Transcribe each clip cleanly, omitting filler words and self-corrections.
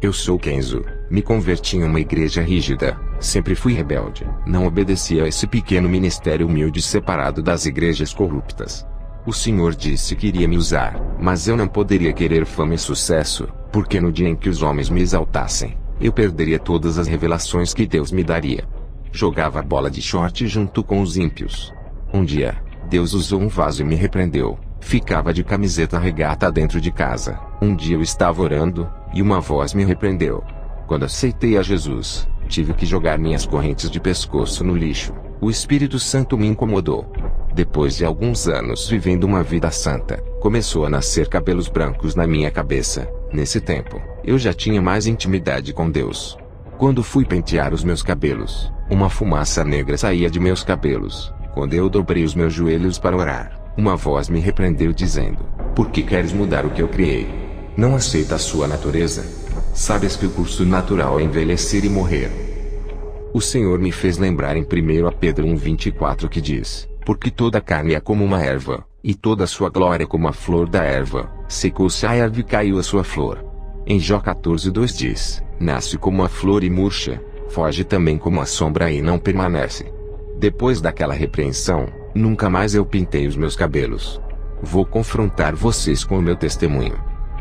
Eu sou Kenzo. Me converti em uma igreja rígida. Sempre fui rebelde. Não obedeci a esse pequeno ministério humilde separado das igrejas corruptas. O Senhor disse que iria me usar, mas eu não poderia querer fama e sucesso, porque no dia em que os homens me exaltassem, eu perderia todas as revelações que Deus me daria. Jogava bola de short junto com os ímpios. Um dia, Deus usou um vaso e me repreendeu. Ficava de camiseta regata dentro de casa. Um dia eu estava orando, e uma voz me repreendeu. Quando aceitei a Jesus, tive que jogar minhas correntes de pescoço no lixo. O Espírito Santo me incomodou. Depois de alguns anos vivendo uma vida santa, começou a nascer cabelos brancos na minha cabeça. Nesse tempo, eu já tinha mais intimidade com Deus. Quando fui pentear os meus cabelos, uma fumaça negra saía de meus cabelos. Quando eu dobrei os meus joelhos para orar, uma voz me repreendeu dizendo: "Por que queres mudar o que eu criei? Não aceita a sua natureza? Sabes que o curso natural é envelhecer e morrer." O Senhor me fez lembrar em 1 Pedro 1:24 que diz: "Porque toda carne é como uma erva, e toda a sua glória como a flor da erva. Secou-se a erva e caiu a sua flor." Em Jó 14:2 diz: "Nasce como a flor e murcha, foge também como a sombra e não permanece." Depois daquela repreensão, nunca mais eu pintei os meus cabelos. Vou confrontar vocês com o meu testemunho.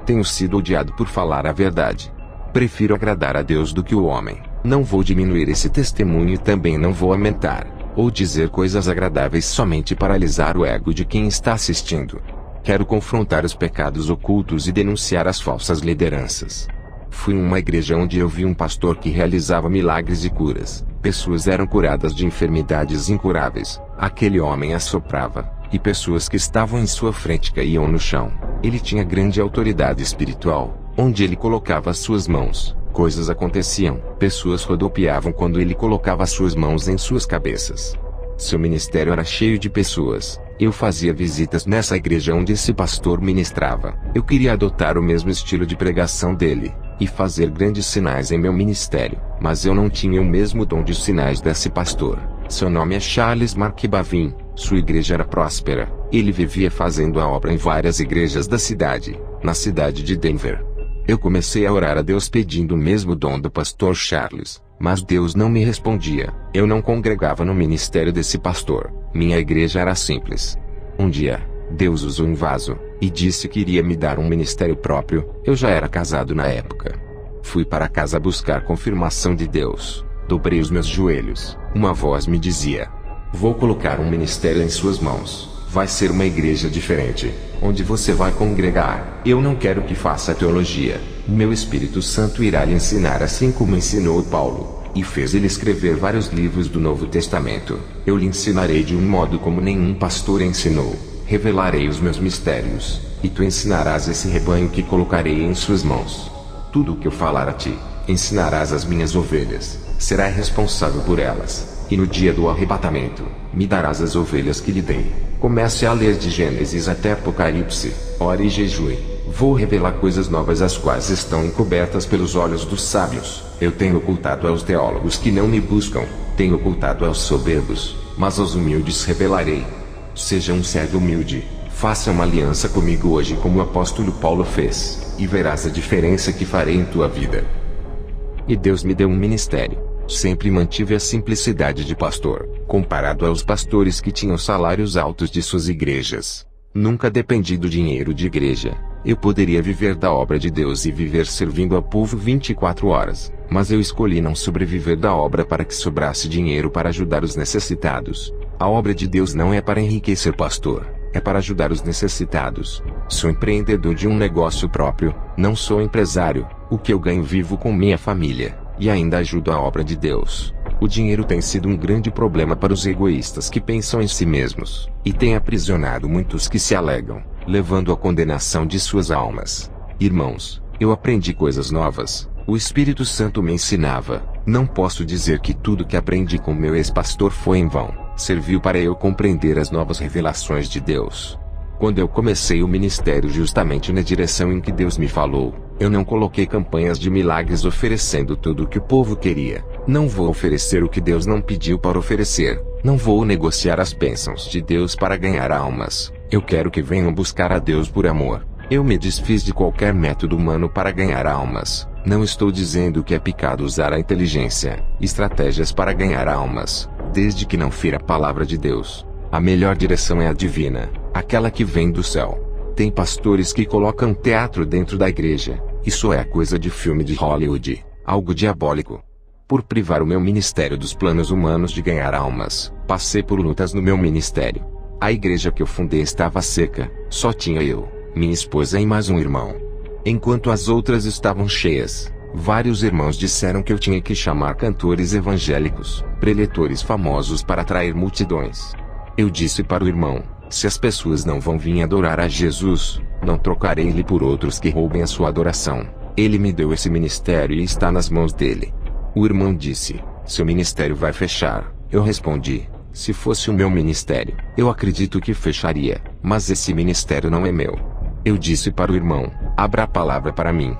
Tenho sido odiado por falar a verdade. Prefiro agradar a Deus do que o homem. Não vou diminuir esse testemunho e também não vou aumentar, ou dizer coisas agradáveis somente para alisar o ego de quem está assistindo. Quero confrontar os pecados ocultos e denunciar as falsas lideranças. Fui em uma igreja onde eu vi um pastor que realizava milagres e curas. Pessoas eram curadas de enfermidades incuráveis. Aquele homem assoprava, e pessoas que estavam em sua frente caíam no chão. Ele tinha grande autoridade espiritual. Onde ele colocava suas mãos, coisas aconteciam. Pessoas rodopiavam quando ele colocava suas mãos em suas cabeças. Seu ministério era cheio de pessoas. Eu fazia visitas nessa igreja onde esse pastor ministrava. Eu queria adotar o mesmo estilo de pregação dele, e fazer grandes sinais em meu ministério, mas eu não tinha o mesmo dom de sinais desse pastor. Seu nome é Charles Mark Bavin. Sua igreja era próspera. Ele vivia fazendo a obra em várias igrejas da cidade, na cidade de Denver. Eu comecei a orar a Deus pedindo o mesmo dom do pastor Charles, mas Deus não me respondia. Eu não congregava no ministério desse pastor. Minha igreja era simples. Um dia, Deus usou um vaso, e disse que iria me dar um ministério próprio. Eu já era casado na época. Fui para casa buscar confirmação de Deus. Dobrei os meus joelhos. Uma voz me dizia: "Vou colocar um ministério em suas mãos. Vai ser uma igreja diferente, onde você vai congregar. Eu não quero que faça teologia. Meu Espírito Santo irá lhe ensinar assim como ensinou Paulo, e fez ele escrever vários livros do Novo Testamento. Eu lhe ensinarei de um modo como nenhum pastor ensinou. Revelarei os meus mistérios, e tu ensinarás esse rebanho que colocarei em suas mãos. Tudo o que eu falar a ti, ensinarás às minhas ovelhas. Será responsável por elas, e no dia do arrebatamento, me darás as ovelhas que lhe dei." Comece a ler de Gênesis até Apocalipse. Ore e jejue. Vou revelar coisas novas as quais estão encobertas pelos olhos dos sábios. Eu tenho ocultado aos teólogos que não me buscam. Tenho ocultado aos soberbos, mas aos humildes revelarei. Seja um servo humilde. Faça uma aliança comigo hoje como o apóstolo Paulo fez, e verás a diferença que farei em tua vida. E Deus me deu um ministério. Sempre mantive a simplicidade de pastor, comparado aos pastores que tinham salários altos de suas igrejas. Nunca dependi do dinheiro de igreja. Eu poderia viver da obra de Deus e viver servindo ao povo 24 horas, mas eu escolhi não sobreviver da obra para que sobrasse dinheiro para ajudar os necessitados. A obra de Deus não é para enriquecer pastor, é para ajudar os necessitados. Sou empreendedor de um negócio próprio, não sou empresário. O que eu ganho vivo com minha família, e ainda ajudo a obra de Deus. O dinheiro tem sido um grande problema para os egoístas que pensam em si mesmos, e tem aprisionado muitos que se alegam, levando à condenação de suas almas. Irmãos, eu aprendi coisas novas. O Espírito Santo me ensinava. Não posso dizer que tudo que aprendi com meu ex-pastor foi em vão. Serviu para eu compreender as novas revelações de Deus. Quando eu comecei o ministério justamente na direção em que Deus me falou, eu não coloquei campanhas de milagres oferecendo tudo o que o povo queria. Não vou oferecer o que Deus não pediu para oferecer. Não vou negociar as bênçãos de Deus para ganhar almas. Eu quero que venham buscar a Deus por amor. Eu me desfiz de qualquer método humano para ganhar almas. Não estou dizendo que é pecado usar a inteligência, estratégias para ganhar almas, desde que não fira a palavra de Deus. A melhor direção é a divina, aquela que vem do céu. Tem pastores que colocam teatro dentro da igreja. Isso é coisa de filme de Hollywood, algo diabólico. Por privar o meu ministério dos planos humanos de ganhar almas, passei por lutas no meu ministério. A igreja que eu fundei estava seca, só tinha eu, minha esposa e mais um irmão. Enquanto as outras estavam cheias, vários irmãos disseram que eu tinha que chamar cantores evangélicos, preletores famosos para atrair multidões. Eu disse para o irmão: se as pessoas não vão vir adorar a Jesus, não trocarei ele por outros que roubem a sua adoração. Ele me deu esse ministério e está nas mãos dele. O irmão disse: seu ministério vai fechar. Eu respondi: se fosse o meu ministério, eu acredito que fecharia, mas esse ministério não é meu. Eu disse para o irmão: abra a palavra para mim.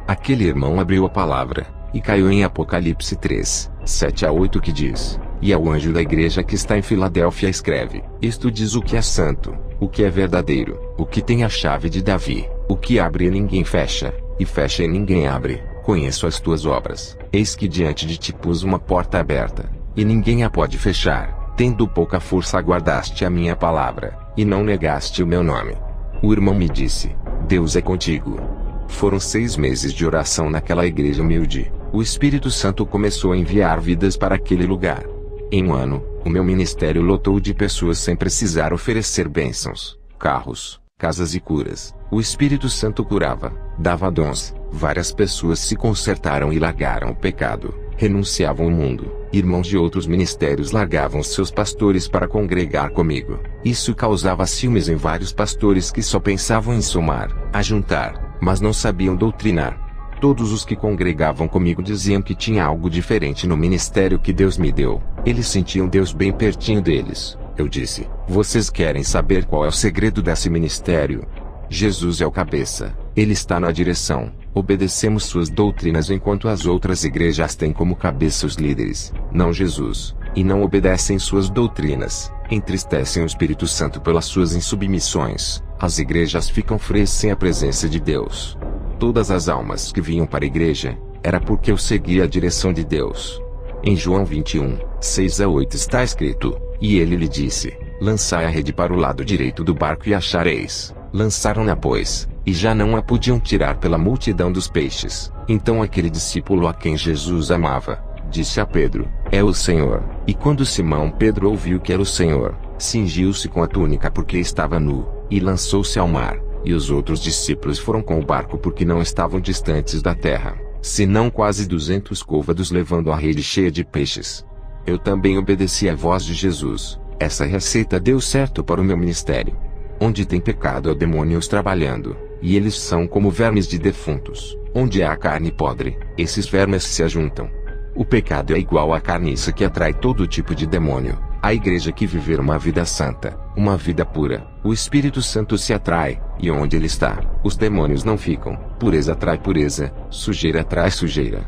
Aquele irmão abriu a palavra, e caiu em Apocalipse 3, 7-8 que diz: e ao anjo da igreja que está em Filadélfia escreve: isto diz o que é santo, o que é verdadeiro, o que tem a chave de Davi, o que abre e ninguém fecha, e fecha e ninguém abre. Conheço as tuas obras, eis que diante de ti pus uma porta aberta, e ninguém a pode fechar. Tendo pouca força guardaste a minha palavra, e não negaste o meu nome. O irmão me disse: Deus é contigo. Foram 6 meses de oração naquela igreja humilde. O Espírito Santo começou a enviar vidas para aquele lugar. Em um ano, o meu ministério lotou de pessoas sem precisar oferecer bênçãos, carros, casas e curas. O Espírito Santo curava, dava dons. Várias pessoas se consertaram e largaram o pecado, renunciavam ao mundo. Irmãos de outros ministérios largavam seus pastores para congregar comigo. Isso causava ciúmes em vários pastores que só pensavam em somar, ajuntar, mas não sabiam doutrinar. Todos os que congregavam comigo diziam que tinha algo diferente no ministério que Deus me deu. Eles sentiam Deus bem pertinho deles. Eu disse: vocês querem saber qual é o segredo desse ministério? Jesus é o cabeça, ele está na direção. Obedecemos suas doutrinas enquanto as outras igrejas têm como cabeça os líderes, não Jesus, e não obedecem suas doutrinas, entristecem o Espírito Santo pelas suas insubmissões. As igrejas ficam frias sem a presença de Deus. Todas as almas que vinham para a igreja, era porque eu seguia a direção de Deus. Em João 21, 6-8 está escrito: e ele lhe disse: lançai a rede para o lado direito do barco e achareis. Lançaram-na, pois, e já não a podiam tirar pela multidão dos peixes. Então aquele discípulo a quem Jesus amava, disse a Pedro: é o Senhor. E quando Simão Pedro ouviu que era o Senhor, cingiu-se com a túnica porque estava nu, e lançou-se ao mar. E os outros discípulos foram com o barco porque não estavam distantes da terra, senão quase 200 côvados, levando a rede cheia de peixes. Eu também obedeci à voz de Jesus. Essa receita deu certo para o meu ministério. Onde tem pecado há demônios trabalhando, e eles são como vermes de defuntos. Onde há carne podre, esses vermes se ajuntam. O pecado é igual à carniça que atrai todo tipo de demônio. A igreja que viver uma vida santa, uma vida pura, o Espírito Santo se atrai, e onde ele está, os demônios não ficam. Pureza atrai pureza, sujeira atrai sujeira.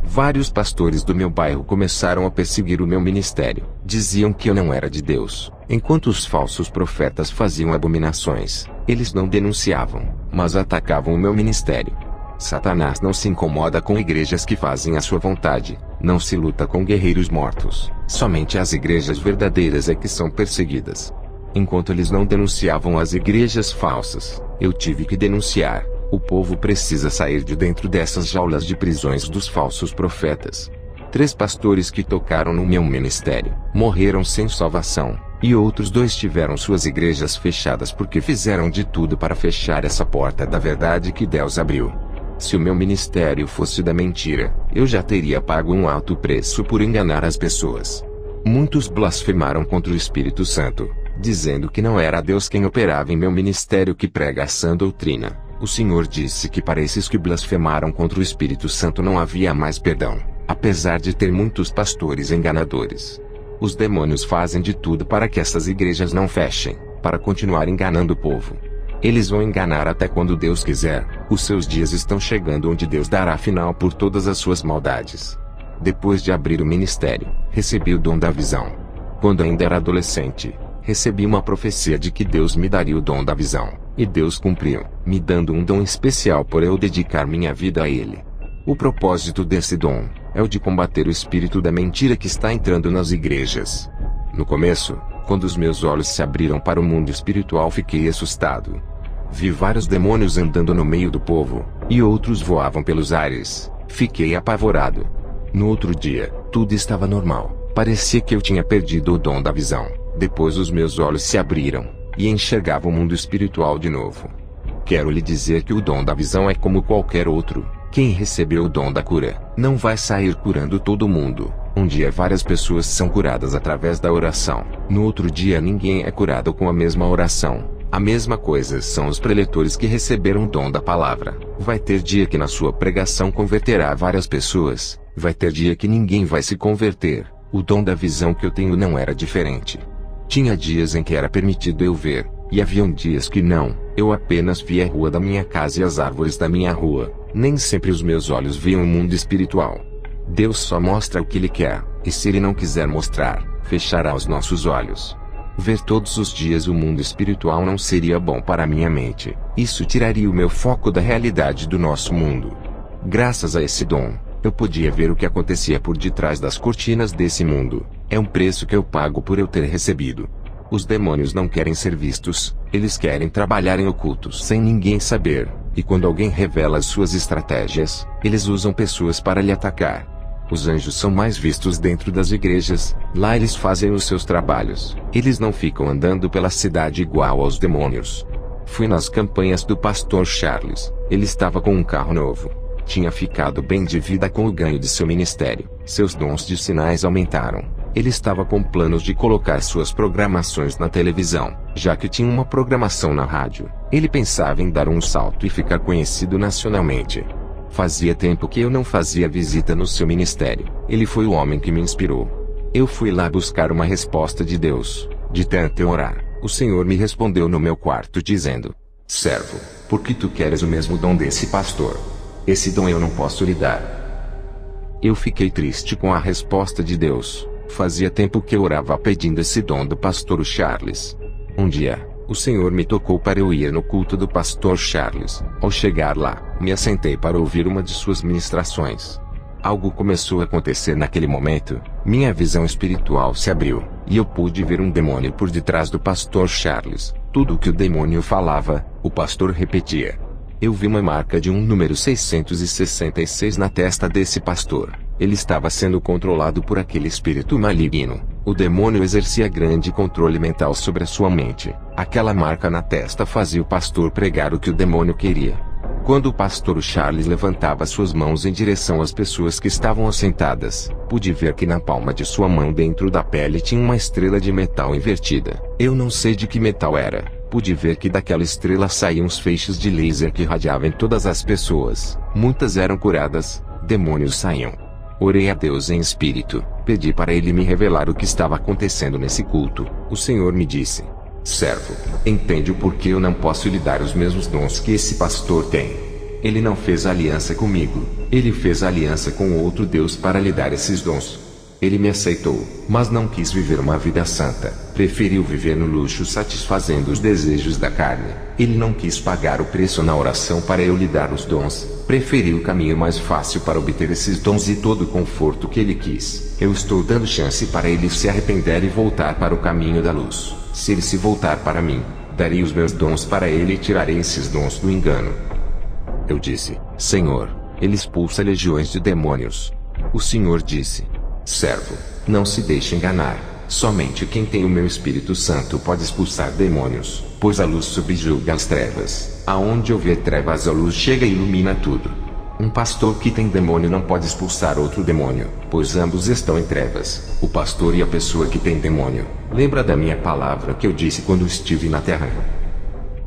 Vários pastores do meu bairro começaram a perseguir o meu ministério. Diziam que eu não era de Deus. Enquanto os falsos profetas faziam abominações, eles não denunciavam, mas atacavam o meu ministério. Satanás não se incomoda com igrejas que fazem a sua vontade, não se luta com guerreiros mortos. Somente as igrejas verdadeiras é que são perseguidas. Enquanto eles não denunciavam as igrejas falsas, eu tive que denunciar. O povo precisa sair de dentro dessas jaulas de prisões dos falsos profetas. 3 pastores que tocaram no meu ministério morreram sem salvação, e outros 2 tiveram suas igrejas fechadas porque fizeram de tudo para fechar essa porta da verdade que Deus abriu. Se o meu ministério fosse da mentira, eu já teria pago um alto preço por enganar as pessoas. Muitos blasfemaram contra o Espírito Santo, dizendo que não era Deus quem operava em meu ministério que prega a sã doutrina. O Senhor disse que para esses que blasfemaram contra o Espírito Santo não havia mais perdão, apesar de ter muitos pastores enganadores. Os demônios fazem de tudo para que essas igrejas não fechem, para continuar enganando o povo. Eles vão enganar até quando Deus quiser. Os seus dias estão chegando onde Deus dará final por todas as suas maldades. Depois de abrir o ministério, recebi o dom da visão. Quando ainda era adolescente, recebi uma profecia de que Deus me daria o dom da visão, e Deus cumpriu, me dando um dom especial por eu dedicar minha vida a Ele. O propósito desse dom é o de combater o espírito da mentira que está entrando nas igrejas. No começo, quando os meus olhos se abriram para o mundo espiritual, fiquei assustado. Vi vários demônios andando no meio do povo, e outros voavam pelos ares. Fiquei apavorado. No outro dia, tudo estava normal. Parecia que eu tinha perdido o dom da visão. Depois os meus olhos se abriram, e enxergava o mundo espiritual de novo. Quero lhe dizer que o dom da visão é como qualquer outro. Quem recebeu o dom da cura, não vai sair curando todo mundo. Um dia várias pessoas são curadas através da oração. No outro dia ninguém é curado com a mesma oração. A mesma coisa são os preletores que receberam o dom da palavra. Vai ter dia que na sua pregação converterá várias pessoas. Vai ter dia que ninguém vai se converter. O dom da visão que eu tenho não era diferente. Tinha dias em que era permitido eu ver, e haviam dias que não. Eu apenas via a rua da minha casa e as árvores da minha rua. Nem sempre os meus olhos viam o mundo espiritual. Deus só mostra o que Ele quer, e se Ele não quiser mostrar, fechará os nossos olhos. Ver todos os dias o mundo espiritual não seria bom para minha mente. Isso tiraria o meu foco da realidade do nosso mundo. Graças a esse dom, eu podia ver o que acontecia por detrás das cortinas desse mundo. É um preço que eu pago por eu ter recebido. Os demônios não querem ser vistos, eles querem trabalhar em ocultos sem ninguém saber. E quando alguém revela as suas estratégias, eles usam pessoas para lhe atacar. Os anjos são mais vistos dentro das igrejas, lá eles fazem os seus trabalhos. Eles não ficam andando pela cidade igual aos demônios. Fui nas campanhas do pastor Charles, ele estava com um carro novo. Tinha ficado bem de vida com o ganho de seu ministério, seus dons de sinais aumentaram. Ele estava com planos de colocar suas programações na televisão, já que tinha uma programação na rádio. Ele pensava em dar um salto e ficar conhecido nacionalmente. Fazia tempo que eu não fazia visita no seu ministério. Ele foi o homem que me inspirou. Eu fui lá buscar uma resposta de Deus. De tanto eu orar, o Senhor me respondeu no meu quarto dizendo: servo, por que tu queres o mesmo dom desse pastor? Esse dom eu não posso lhe dar. Eu fiquei triste com a resposta de Deus. Fazia tempo que eu orava pedindo esse dom do pastor Charles. Um dia, o Senhor me tocou para eu ir no culto do pastor Charles. Ao chegar lá, me assentei para ouvir uma de suas ministrações. Algo começou a acontecer naquele momento. Minha visão espiritual se abriu, e eu pude ver um demônio por detrás do pastor Charles. Tudo o que o demônio falava, o pastor repetia. Eu vi uma marca de um número 666 na testa desse pastor. Ele estava sendo controlado por aquele espírito maligno. O demônio exercia grande controle mental sobre a sua mente. Aquela marca na testa fazia o pastor pregar o que o demônio queria. Quando o pastor Charles levantava suas mãos em direção às pessoas que estavam assentadas, pude ver que na palma de sua mão dentro da pele tinha uma estrela de metal invertida. Eu não sei de que metal era. Pude ver que daquela estrela saíam uns feixes de laser que irradiavam em todas as pessoas. Muitas eram curadas, demônios saíam. Orei a Deus em espírito, pedi para Ele me revelar o que estava acontecendo nesse culto. O Senhor me disse: servo, entende o porquê eu não posso lhe dar os mesmos dons que esse pastor tem. Ele não fez aliança comigo, ele fez aliança com outro Deus para lhe dar esses dons. Ele me aceitou, mas não quis viver uma vida santa. Preferiu viver no luxo satisfazendo os desejos da carne. Ele não quis pagar o preço na oração para eu lhe dar os dons. Preferiu o caminho mais fácil para obter esses dons e todo o conforto que ele quis. Eu estou dando chance para ele se arrepender e voltar para o caminho da luz. Se ele se voltar para mim, darei os meus dons para ele e tirarei esses dons do engano. Eu disse: Senhor, ele expulsa legiões de demônios. O Senhor disse: servo, não se deixe enganar. Somente quem tem o meu Espírito Santo pode expulsar demônios, pois a luz subjuga as trevas. Aonde houver trevas, a luz chega e ilumina tudo. Um pastor que tem demônio não pode expulsar outro demônio, pois ambos estão em trevas, o pastor e a pessoa que tem demônio. Lembra da minha palavra que eu disse quando estive na terra?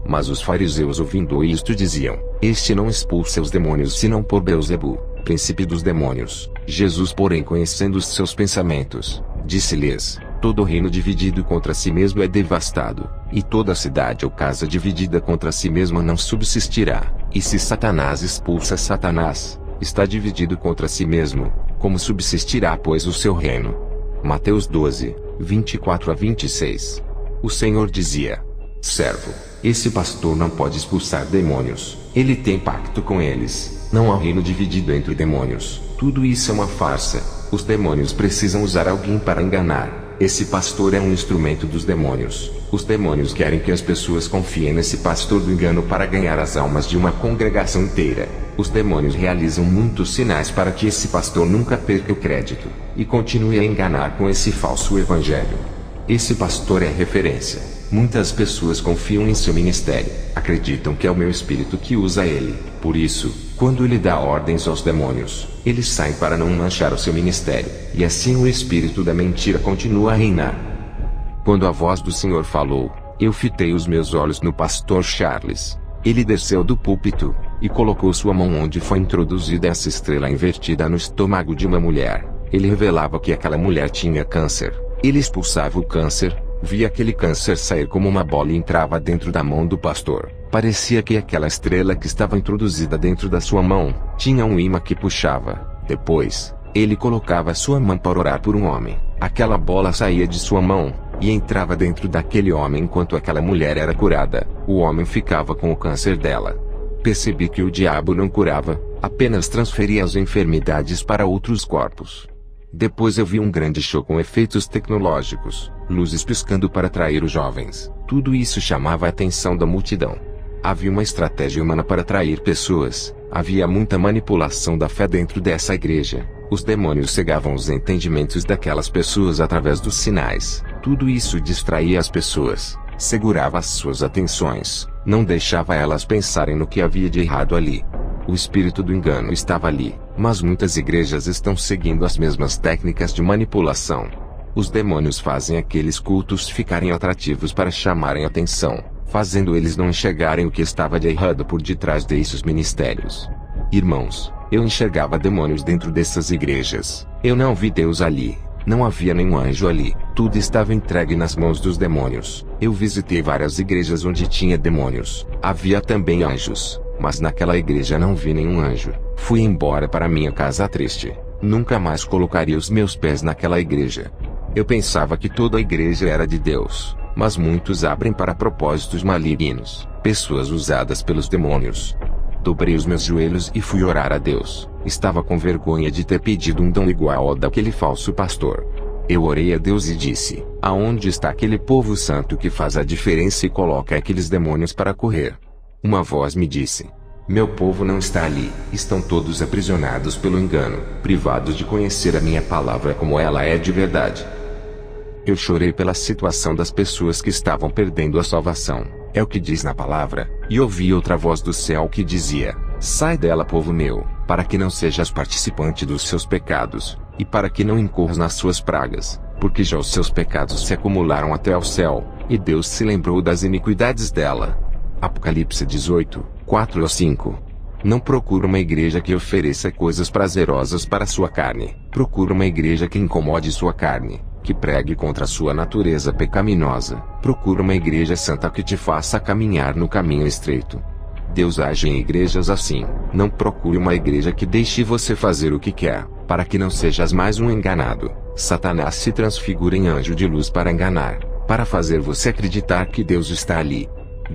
Mas os fariseus, ouvindo isto, diziam: este não expulsa os demônios senão por Beelzebu, príncipe dos demônios. Jesus, porém, conhecendo os seus pensamentos, disse-lhes: todo reino dividido contra si mesmo é devastado, e toda cidade ou casa dividida contra si mesma não subsistirá. E se Satanás expulsa Satanás, está dividido contra si mesmo, como subsistirá, pois, o seu reino? Mateus 12, 24 a 26. O Senhor dizia: servo, esse pastor não pode expulsar demônios, ele tem pacto com eles. Não há reino dividido entre demônios. Tudo isso é uma farsa. Os demônios precisam usar alguém para enganar. Esse pastor é um instrumento dos demônios. Os demônios querem que as pessoas confiem nesse pastor do engano para ganhar as almas de uma congregação inteira. Os demônios realizam muitos sinais para que esse pastor nunca perca o crédito e continue a enganar com esse falso evangelho. Esse pastor é referência. Muitas pessoas confiam em seu ministério, acreditam que é o meu espírito que usa ele. Por isso, quando ele dá ordens aos demônios, eles saem para não manchar o seu ministério, e assim o espírito da mentira continua a reinar. Quando a voz do Senhor falou, eu fitei os meus olhos no pastor Charles. Ele desceu do púlpito e colocou sua mão onde foi introduzida essa estrela invertida no estômago de uma mulher. Ele revelava que aquela mulher tinha câncer. Ele expulsava o câncer, via aquele câncer sair como uma bola e entrava dentro da mão do pastor. Parecia que aquela estrela que estava introduzida dentro da sua mão tinha um imã que puxava. Depois, ele colocava sua mão para orar por um homem. Aquela bola saía de sua mão e entrava dentro daquele homem enquanto aquela mulher era curada. O homem ficava com o câncer dela. Percebi que o diabo não curava, apenas transferia as enfermidades para outros corpos. Depois eu vi um grande show com efeitos tecnológicos, luzes piscando para atrair os jovens. Tudo isso chamava a atenção da multidão. Havia uma estratégia humana para atrair pessoas. Havia muita manipulação da fé dentro dessa igreja. Os demônios cegavam os entendimentos daquelas pessoas através dos sinais. Tudo isso distraía as pessoas, segurava as suas atenções, não deixava elas pensarem no que havia de errado ali. O espírito do engano estava ali, mas muitas igrejas estão seguindo as mesmas técnicas de manipulação. Os demônios fazem aqueles cultos ficarem atrativos para chamarem atenção, fazendo eles não enxergarem o que estava de errado por detrás desses ministérios. Irmãos, eu enxergava demônios dentro dessas igrejas. Eu não vi Deus ali. Não havia nenhum anjo ali. Tudo estava entregue nas mãos dos demônios. Eu visitei várias igrejas onde tinha demônios. Havia também anjos, mas naquela igreja não vi nenhum anjo. Fui embora para minha casa triste. Nunca mais colocaria os meus pés naquela igreja. Eu pensava que toda a igreja era de Deus, mas muitos abrem para propósitos malignos, pessoas usadas pelos demônios. Dobrei os meus joelhos e fui orar a Deus. Estava com vergonha de ter pedido um dom igual ao daquele falso pastor. Eu orei a Deus e disse: aonde está aquele povo santo que faz a diferença e coloca aqueles demônios para correr? Uma voz me disse: meu povo não está ali, estão todos aprisionados pelo engano, privados de conhecer a minha palavra como ela é de verdade. Eu chorei pela situação das pessoas que estavam perdendo a salvação. É o que diz na palavra, e ouvi outra voz do céu que dizia: sai dela, povo meu, para que não sejas participante dos seus pecados, e para que não incorras nas suas pragas, porque já os seus pecados se acumularam até ao céu, e Deus se lembrou das iniquidades dela. Apocalipse 18, 4 a 5. Não procura uma igreja que ofereça coisas prazerosas para sua carne. Procura uma igreja que incomode sua carne, que pregue contra sua natureza pecaminosa. Procura uma igreja santa que te faça caminhar no caminho estreito. Deus age em igrejas assim. Não procure uma igreja que deixe você fazer o que quer, para que não sejas mais um enganado. Satanás se transfigura em anjo de luz para enganar, para fazer você acreditar que Deus está ali.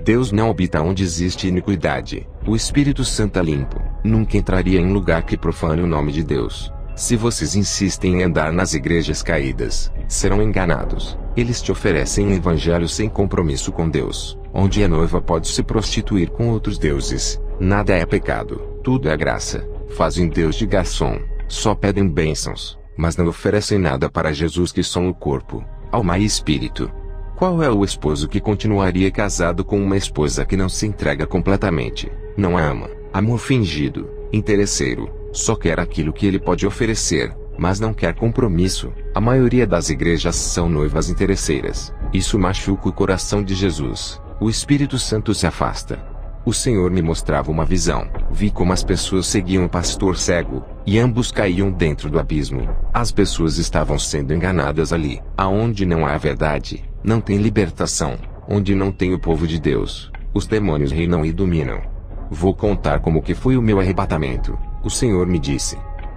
Deus não habita onde existe iniquidade. O Espírito Santo é limpo. Nunca entraria em lugar que profane o nome de Deus. Se vocês insistem em andar nas igrejas caídas, serão enganados. Eles te oferecem um evangelho sem compromisso com Deus, onde a noiva pode se prostituir com outros deuses. Nada é pecado, tudo é graça. Fazem Deus de garçom, só pedem bênçãos, mas não oferecem nada para Jesus, que são o corpo, alma e espírito. Qual é o esposo que continuaria casado com uma esposa que não se entrega completamente, não a ama? Amor fingido, interesseiro, só quer aquilo que ele pode oferecer, mas não quer compromisso. A maioria das igrejas são noivas interesseiras. Isso machuca o coração de Jesus. O Espírito Santo se afasta. O Senhor me mostrava uma visão. Vi como as pessoas seguiam o pastor cego, e ambos caíam dentro do abismo. As pessoas estavam sendo enganadas ali. Aonde não há verdade, não tem libertação. Onde não tem o povo de Deus, os demônios reinam e dominam. Vou contar como que foi o meu arrebatamento. O Senhor me disse: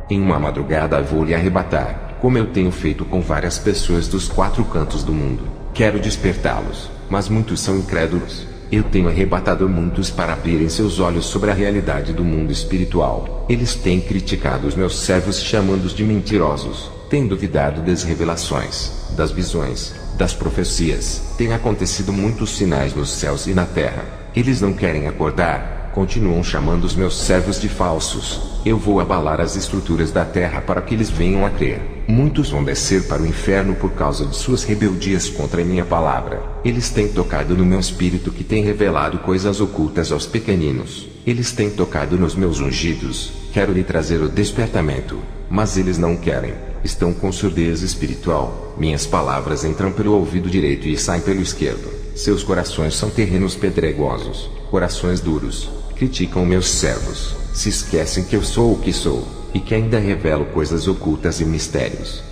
em uma madrugada vou lhe arrebatar, como eu tenho feito com várias pessoas dos 4 cantos do mundo. Quero despertá-los, mas muitos são incrédulos. Eu tenho arrebatado muitos para abrirem seus olhos sobre a realidade do mundo espiritual. Eles têm criticado os meus servos, chamando-os de mentirosos, têm duvidado das revelações, das visões, das profecias. Tem acontecido muitos sinais nos céus e na terra. Eles não querem acordar, continuam chamando os meus servos de falsos. Eu vou abalar as estruturas da terra para que eles venham a crer. Muitos vão descer para o inferno por causa de suas rebeldias contra a minha palavra. Eles têm tocado no meu espírito, que tem revelado coisas ocultas aos pequeninos. Eles têm tocado nos meus ungidos. Quero lhe trazer o despertamento, mas eles não querem. Estão com surdez espiritual. Minhas palavras entram pelo ouvido direito e saem pelo esquerdo. Seus corações são terrenos pedregosos, corações duros. Criticam meus servos. Se esquecem que eu sou o que sou, e que ainda revelo coisas ocultas e mistérios.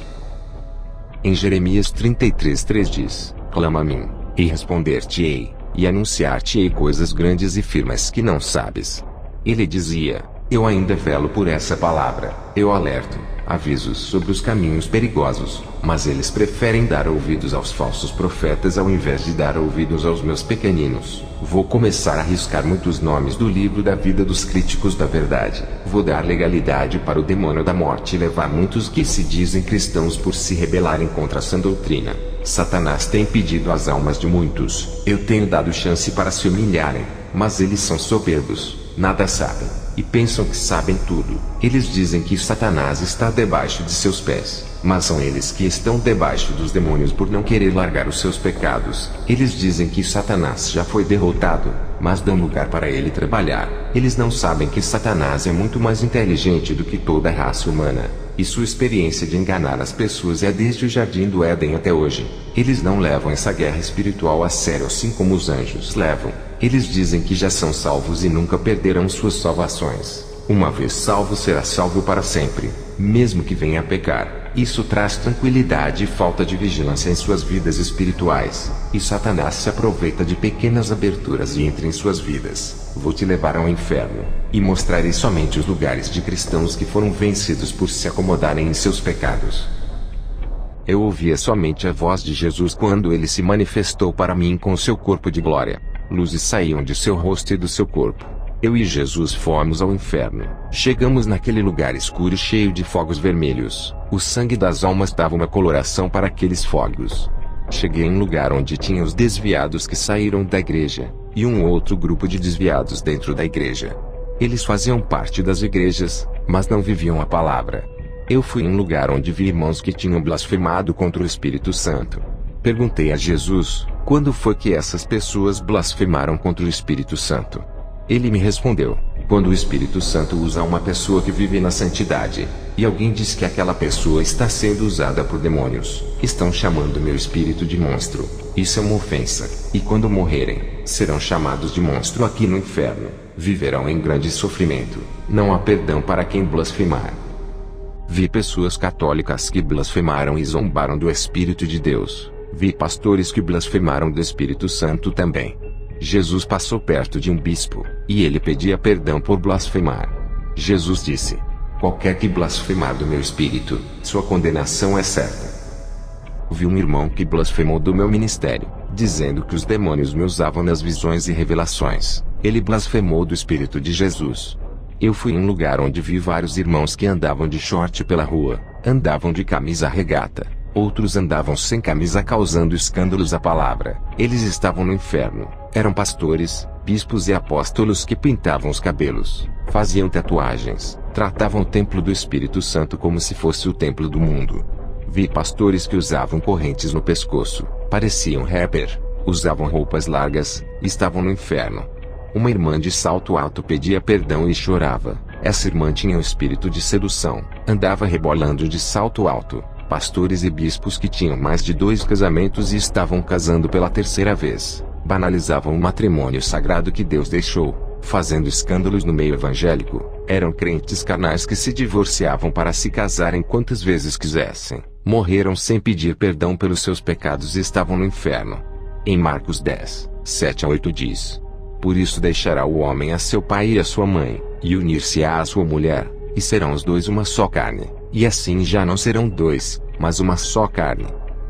Em Jeremias 33:3 diz: Clama a mim, e responder-te-ei, e anunciar-te-ei coisas grandes e firmes que não sabes. Ele dizia: eu ainda velo por essa palavra. Eu alerto, avisos sobre os caminhos perigosos, mas eles preferem dar ouvidos aos falsos profetas ao invés de dar ouvidos aos meus pequeninos. Vou começar a riscar muitos nomes do livro da vida dos críticos da verdade. Vou dar legalidade para o demônio da morte e levar muitos que se dizem cristãos por se rebelarem contra a sã doutrina. Satanás tem pedido as almas de muitos. Eu tenho dado chance para se humilharem, mas eles são soberbos, nada sabem, e pensam que sabem tudo. Eles dizem que Satanás está debaixo de seus pés, mas são eles que estão debaixo dos demônios por não querer largar os seus pecados. Eles dizem que Satanás já foi derrotado, mas dão lugar para ele trabalhar. Eles não sabem que Satanás é muito mais inteligente do que toda a raça humana, e sua experiência de enganar as pessoas é desde o jardim do Éden até hoje. Eles não levam essa guerra espiritual a sério assim como os anjos levam. Eles dizem que já são salvos e nunca perderão suas salvações. Uma vez salvo, será salvo para sempre, mesmo que venha a pecar. Isso traz tranquilidade e falta de vigilância em suas vidas espirituais. E Satanás se aproveita de pequenas aberturas e entra em suas vidas. Vou te levar ao inferno, e mostrarei somente os lugares de cristãos que foram vencidos por se acomodarem em seus pecados. Eu ouvia somente a voz de Jesus quando ele se manifestou para mim com seu corpo de glória. Luzes saíam de seu rosto e do seu corpo. Eu e Jesus fomos ao inferno. Chegamos naquele lugar escuro cheio de fogos vermelhos. O sangue das almas dava uma coloração para aqueles fogos. Cheguei em um lugar onde tinha os desviados que saíram da igreja, e um outro grupo de desviados dentro da igreja. Eles faziam parte das igrejas, mas não viviam a palavra. Eu fui em um lugar onde vi irmãos que tinham blasfemado contra o Espírito Santo. Perguntei a Jesus, quando foi que essas pessoas blasfemaram contra o Espírito Santo? Ele me respondeu: quando o Espírito Santo usa uma pessoa que vive na santidade, e alguém diz que aquela pessoa está sendo usada por demônios, estão chamando meu espírito de monstro. Isso é uma ofensa. E quando morrerem, serão chamados de monstro aqui no inferno. Viverão em grande sofrimento. Não há perdão para quem blasfemar. Vi pessoas católicas que blasfemaram e zombaram do Espírito de Deus. Vi pastores que blasfemaram do Espírito Santo também. Jesus passou perto de um bispo, e ele pedia perdão por blasfemar. Jesus disse: qualquer que blasfemar do meu espírito, sua condenação é certa. Vi um irmão que blasfemou do meu ministério, dizendo que os demônios me usavam nas visões e revelações. Ele blasfemou do Espírito de Jesus. Eu fui em um lugar onde vi vários irmãos que andavam de short pela rua, andavam de camisa regata. Outros andavam sem camisa causando escândalos à palavra. Eles estavam no inferno. Eram pastores, bispos e apóstolos que pintavam os cabelos, faziam tatuagens, tratavam o templo do Espírito Santo como se fosse o templo do mundo. Vi pastores que usavam correntes no pescoço, pareciam rapper, usavam roupas largas, estavam no inferno. Uma irmã de salto alto pedia perdão e chorava. Essa irmã tinha um espírito de sedução, andava rebolando de salto alto. Pastores e bispos que tinham mais de 2 casamentos e estavam casando pela 3ª vez, banalizavam o matrimônio sagrado que Deus deixou, fazendo escândalos no meio evangélico. Eram crentes carnais que se divorciavam para se casarem quantas vezes quisessem. Morreram sem pedir perdão pelos seus pecados e estavam no inferno. Em Marcos 10, 7-8 diz: por isso deixará o homem a seu pai e a sua mãe, e unir-se-á à sua mulher, e serão os dois uma só carne. E assim já não serão 2, mas uma só carne.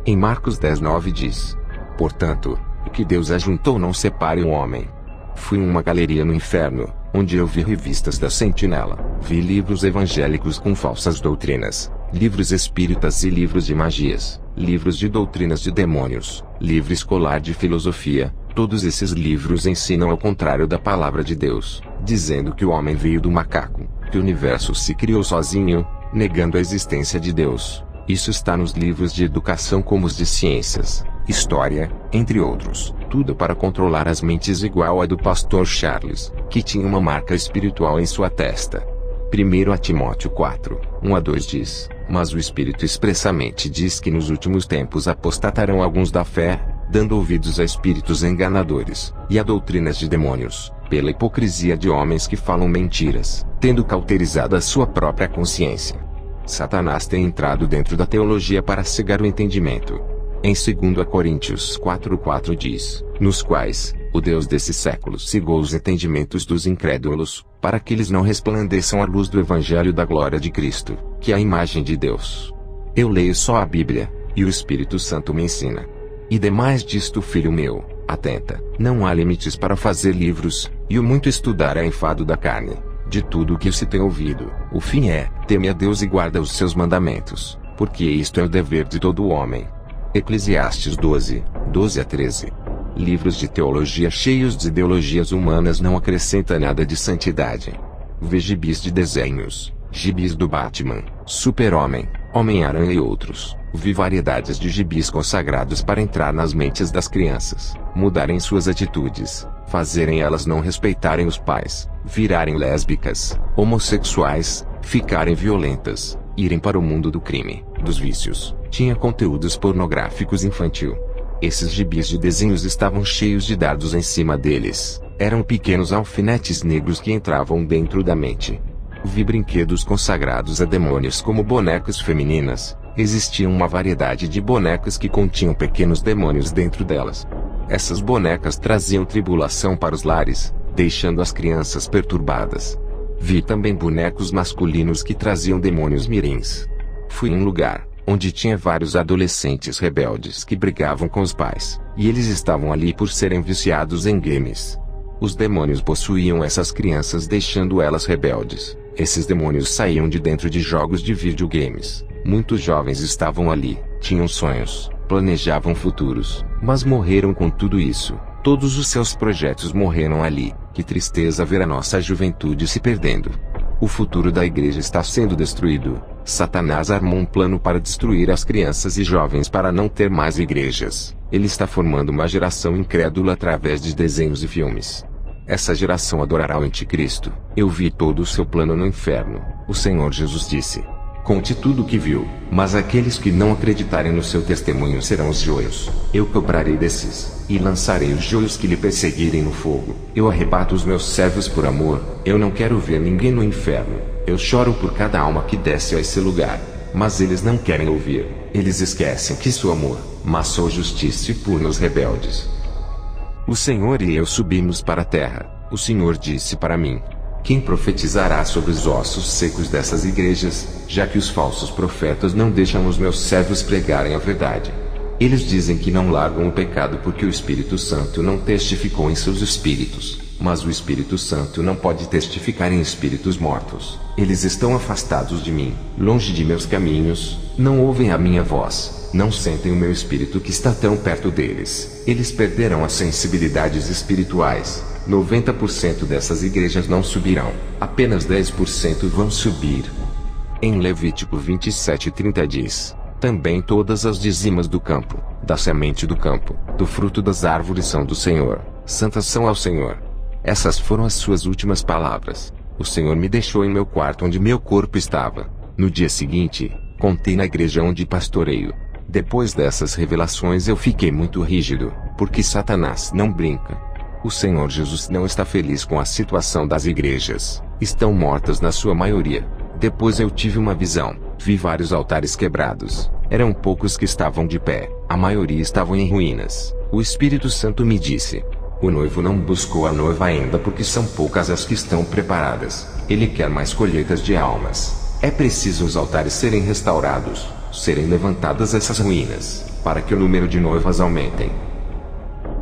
Em Marcos 10:9 diz: portanto, O que Deus ajuntou não separe o homem. Fui em uma galeria no inferno, onde eu vi revistas da Sentinela, vi livros evangélicos com falsas doutrinas, livros espíritas e livros de magias, livros de doutrinas de demônios, livro escolar de filosofia. Todos esses livros ensinam ao contrário da palavra de Deus, dizendo que o homem veio do macaco, que o universo se criou sozinho, negando a existência de Deus. Isso está nos livros de educação como os de ciências, história, entre outros. Tudo para controlar as mentes igual a do pastor Charles, que tinha uma marca espiritual em sua testa. 1 Timóteo 4, 1-2 diz: mas o Espírito expressamente diz que nos últimos tempos apostatarão alguns da fé, dando ouvidos a espíritos enganadores, e a doutrinas de demônios, pela hipocrisia de homens que falam mentiras, tendo cauterizado a sua própria consciência. Satanás tem entrado dentro da teologia para cegar o entendimento. Em 2 Coríntios 4:4 diz: nos quais o Deus desse século cegou os entendimentos dos incrédulos, para que eles não resplandeçam a luz do Evangelho da glória de Cristo, que é a imagem de Deus. Eu leio só a Bíblia, e o Espírito Santo me ensina. E demais disto, filho meu, atenta, não há limites para fazer livros, e o muito estudar é enfado da carne. De tudo o que se tem ouvido, o fim é: teme a Deus e guarda os seus mandamentos, porque isto é o dever de todo homem. Eclesiastes 12, 12-13. Livros de teologia cheios de ideologias humanas não acrescentam nada de santidade. Vê gibis de desenhos, gibis do Batman, Super-Homem, Homem-Aranha e outros. Vi variedades de gibis consagrados para entrar nas mentes das crianças, mudarem suas atitudes, fazerem elas não respeitarem os pais, virarem lésbicas, homossexuais, ficarem violentas, irem para o mundo do crime, dos vícios. Tinha conteúdos pornográficos infantil. Esses gibis de desenhos estavam cheios de dardos em cima deles. Eram pequenos alfinetes negros que entravam dentro da mente. Vi brinquedos consagrados a demônios como bonecas femininas. Existia uma variedade de bonecas que continham pequenos demônios dentro delas. Essas bonecas traziam tribulação para os lares, deixando as crianças perturbadas. Vi também bonecos masculinos que traziam demônios mirins. Fui em um lugar onde tinha vários adolescentes rebeldes que brigavam com os pais, e eles estavam ali por serem viciados em games. Os demônios possuíam essas crianças, deixando elas rebeldes. Esses demônios saíam de dentro de jogos de videogames. Muitos jovens estavam ali, tinham sonhos, planejavam futuros, mas morreram com tudo isso. Todos os seus projetos morreram ali. Que tristeza ver a nossa juventude se perdendo. O futuro da igreja está sendo destruído. Satanás armou um plano para destruir as crianças e jovens para não ter mais igrejas. Ele está formando uma geração incrédula através de desenhos e filmes. Essa geração adorará o anticristo. Eu vi todo o seu plano no inferno. O Senhor Jesus disse: conte tudo o que viu, mas aqueles que não acreditarem no seu testemunho serão os joios. Eu cobrarei desses, e lançarei os joios que lhe perseguirem no fogo. Eu arrebato os meus servos por amor. Eu não quero ver ninguém no inferno. Eu choro por cada alma que desce a esse lugar. Mas eles não querem ouvir. Eles esquecem que sou amor, mas sou justiça e puro nos rebeldes. O Senhor e eu subimos para a terra. O Senhor disse para mim: quem profetizará sobre os ossos secos dessas igrejas, já que os falsos profetas não deixam os meus servos pregarem a verdade? Eles dizem que não largam o pecado porque o Espírito Santo não testificou em seus espíritos. Mas o Espírito Santo não pode testificar em espíritos mortos. Eles estão afastados de mim, longe de meus caminhos, não ouvem a minha voz, não sentem o meu espírito que está tão perto deles. Eles perderam as sensibilidades espirituais. 90% dessas igrejas não subirão, apenas 10% vão subir. Em Levítico 27:30 diz: também todas as dizimas do campo, da semente do campo, do fruto das árvores são do Senhor, santas são ao Senhor. Essas foram as suas últimas palavras. O Senhor me deixou em meu quarto onde meu corpo estava. No dia seguinte, contei na igreja onde pastoreio. Depois dessas revelações eu fiquei muito rígido, porque Satanás não brinca. O Senhor Jesus não está feliz com a situação das igrejas. Estão mortas na sua maioria. Depois eu tive uma visão. Vi vários altares quebrados. Eram poucos que estavam de pé. A maioria estavam em ruínas. O Espírito Santo me disse: o noivo não buscou a noiva ainda porque são poucas as que estão preparadas. Ele quer mais colheitas de almas. É preciso os altares serem restaurados, serem levantadas essas ruínas, para que o número de noivas aumentem.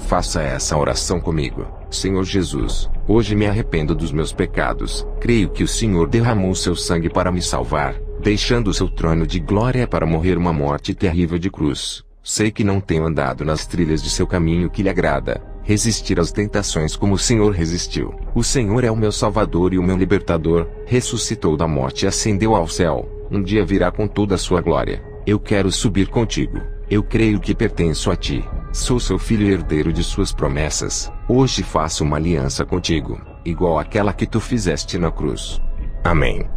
Faça essa oração comigo. Senhor Jesus, hoje me arrependo dos meus pecados. Creio que o Senhor derramou seu sangue para me salvar, deixando o seu trono de glória para morrer uma morte terrível de cruz. Sei que não tenho andado nas trilhas de seu caminho que lhe agrada, resistir às tentações como o Senhor resistiu. O Senhor é o meu Salvador e o meu Libertador, ressuscitou da morte e ascendeu ao céu, um dia virá com toda a sua glória. Eu quero subir contigo. Eu creio que pertenço a ti. Sou seu filho e herdeiro de suas promessas. Hoje faço uma aliança contigo, igual àquela que tu fizeste na cruz. Amém.